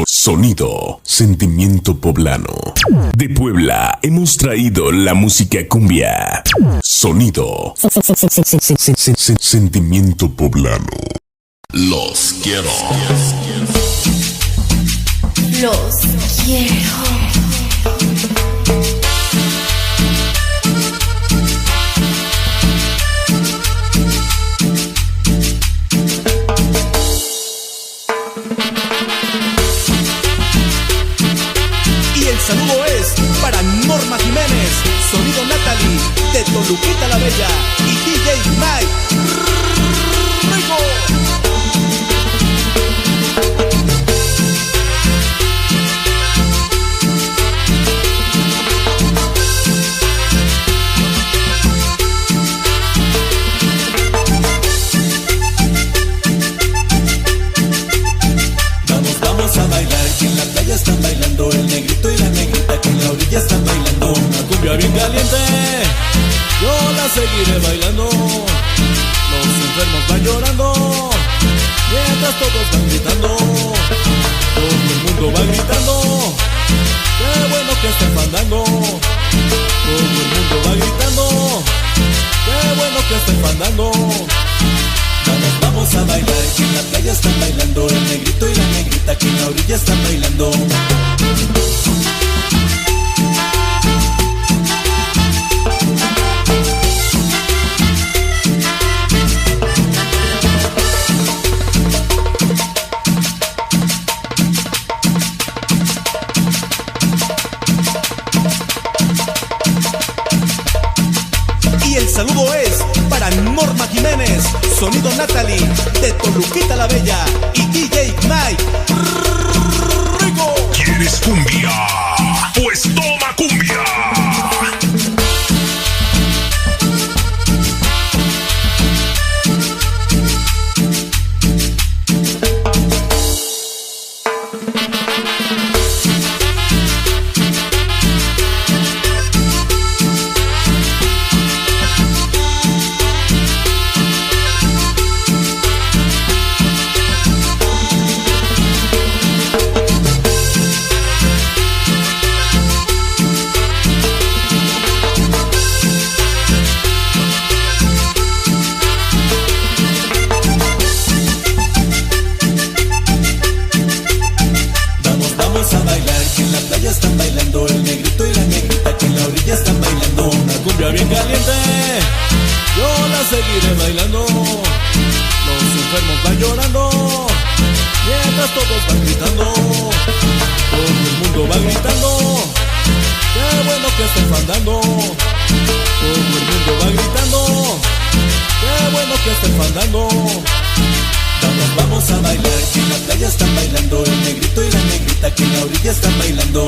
Sonido, sentimiento poblano. De Puebla hemos traído la música cumbia. Sonido, sentimiento poblano. Los quiero. Los quiero. El saludo es para Norma Jiménez, Sonido Natalie, de Toluquita la Bella y DJ Mike Rico. Vamos a bailar, que en la playa están bailando el negrito y la negrita, que en la orilla están bailando una cumbia bien caliente. Yo la seguiré bailando, los enfermos van llorando, mientras todos van gritando, todo el mundo va gritando. Qué bueno que está el fandango, todo el mundo va gritando. Qué bueno que está el fandango. Vamos a bailar, que en la playa están bailando el negrito y la negrita, que en la orilla están bailando. Y el saludo es para Norma Jiménez, Sonido Natalie, de Toluquita la Bella y DJ Mike Rico. ¿Quieres cumbia? Pues toma cumbia. Vamos a bailar, que en la playa están bailando el negrito y la negrita, que en la orilla están bailando una cumbia bien caliente. Yo la seguiré bailando, los enfermos van llorando, mientras todos van gritando, todo el mundo va gritando. Qué bueno que está el fandango, todo el mundo va gritando. Qué bueno que está el fandango. Vamos a bailar, que en la playa están bailando el negrito y la negrita, que en la orilla están bailando.